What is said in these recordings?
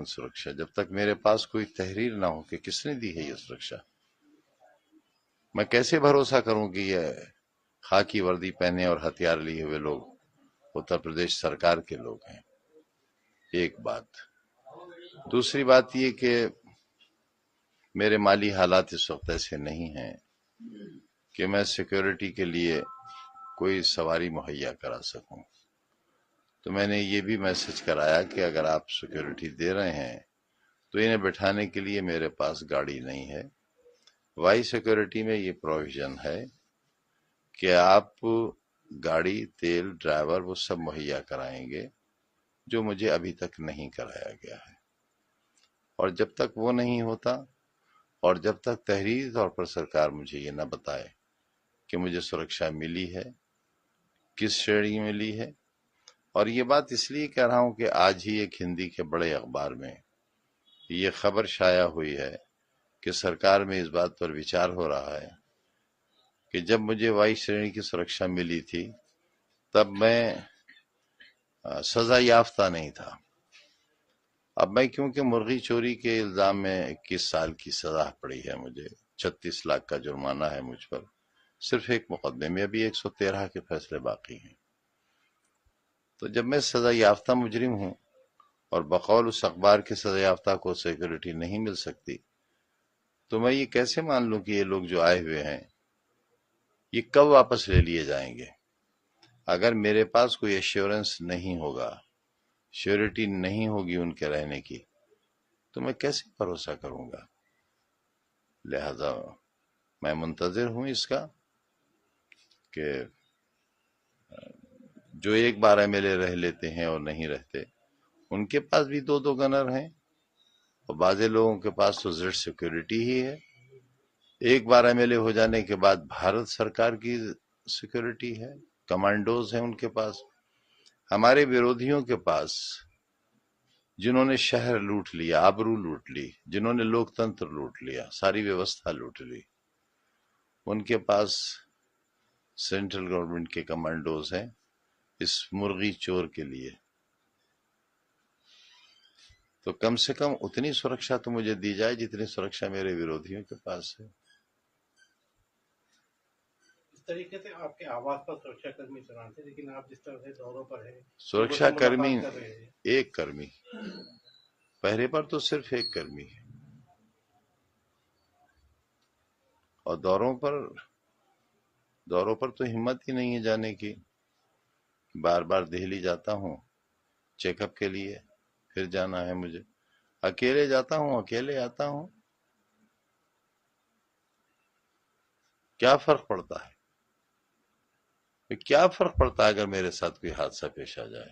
سرکشا جب تک میرے پاس کوئی تحریر نہ ہو کہ کس نے دی ہے یہ سرکشا؟ میں کیسے بھروسہ کروں کہ یہ خاکی وردی پہنے اور ہتھیار لیے ہوئے لوگ اتر پردیش سرکار کے لوگ ہیں؟ ایک بات۔ دوسری بات یہ کہ میرے مالی حالات اس وقت ایسے نہیں ہیں کہ میں سیکیورٹی کے لیے کوئی سواری مہیا کرا سکوں، تو میں نے یہ بھی میسج کرایا کہ اگر آپ سیکیورٹی دے رہے ہیں تو انہیں بٹھانے کے لیے میرے پاس گاڑی نہیں ہے۔ وائی سیکیورٹی میں یہ پروویژن ہے کہ آپ گاڑی، تیل، ڈرائیور وہ سب مہیا کرائیں گے، جو مجھے ابھی تک نہیں کرایا گیا ہے۔ اور جب تک وہ نہیں ہوتا اور جب تک تحریری طور پر سرکار مجھے یہ نہ بتائے کہ مجھے سرکشا ملی ہے، کس شرح ملی ہے، اور یہ بات اس لیے کہہ رہا ہوں کہ آج ہی ایک ہندی کے بڑے اخبار میں یہ خبر شائع ہوئی ہے کہ سرکار میں اس بات پر وچار ہو رہا ہے کہ جب مجھے وائی شرح کی سرکشا ملی تھی تب میں سزا یافتہ نہیں تھا۔ اب میں کیونکہ مرغی چوری کے الزام میں 21 سال کی سزا پڑی ہے، مجھے 36 لاکھ کا جرمانہ ہے مجھ پر، صرف ایک مقدمے میں، ابھی 113 کے فیصلے باقی ہیں۔ تو جب میں سزا یافتہ مجرم ہوں اور بقول اس اخبار کے سزا یافتہ کو سیکیورٹی نہیں مل سکتی، تو میں یہ کیسے مان لوں کہ یہ لوگ جو آئے ہوئے ہیں یہ کب واپس لے لیے جائیں گے؟ اگر میرے پاس کوئی ایشورنس نہیں ہوگا، شیورٹی نہیں ہوگی ان کے رہنے کی، تو میں کیسے بھروسہ کروں گا؟ لہذا میں منتظر ہوں اس کا کہ جو ایک 12 MLA رہ لیتے ہیں اور نہیں رہتے، ان کے پاس بھی 2 گنر ہیں، اور بعض لوگوں کے پاس تو زیڈ سیکیورٹی ہی ہے۔ ایک 12 MLA ہو جانے کے بعد بھارت سرکار کی سیکیورٹی ہے، کمانڈوز ہیں ان کے پاس۔ ہمارے ورودھیوں کے پاس، جنہوں نے شہر لوٹ لیا، آبرو لوٹ لی، جنہوں نے لوکتنتر لوٹ لیا، ساری ویوستھا لوٹ لی، ان کے پاس سینٹرل گورنمنٹ کے کمانڈوز ہیں اس مرغی چور کے لیے۔ تو کم سے کم اتنی سرکشا تو مجھے دی جائے جتنی سرکشا میرے ورودھیوں کے پاس ہے۔ اس طریقے سے آپ کے آواز پر سرکشا کرمی چلان تھے، لیکن آپ جس طرح سے دوروں پر ہیں، سرکشا کرمی ایک کرمی، پہرے پر تو صرف ایک کرمی ہے، اور دوروں پر تو ہمت ہی نہیں ہے جانے کی۔ بار بار دہلی جاتا ہوں چیک اپ کے لیے، پھر جانا ہے مجھے، اکیلے جاتا ہوں اکیلے آتا ہوں۔ کیا فرق پڑتا ہے؟ کیا فرق پڑتا ہے اگر میرے ساتھ کوئی حادثہ پیش آ جائے؟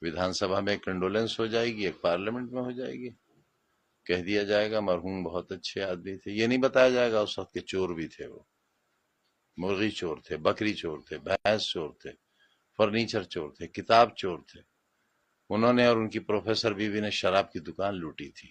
ویدھان سبھا میں ایک کنڈولنس ہو جائے گی، ایک پارلیمنٹ میں ہو جائے گی، کہہ دیا جائے گا مرحوم بہت اچھے آدمی تھے۔ یہ نہیں بتایا جائے گا اس وقت کے چور بھی تھے، وہ مرغی چور تھے، بکری چور تھے، بھینس چور تھے، فرنیچر چور تھے، کتاب چور تھے، انہوں نے اور ان کی پروفیسر بیوی نے شراب کی دکان لوٹی تھی۔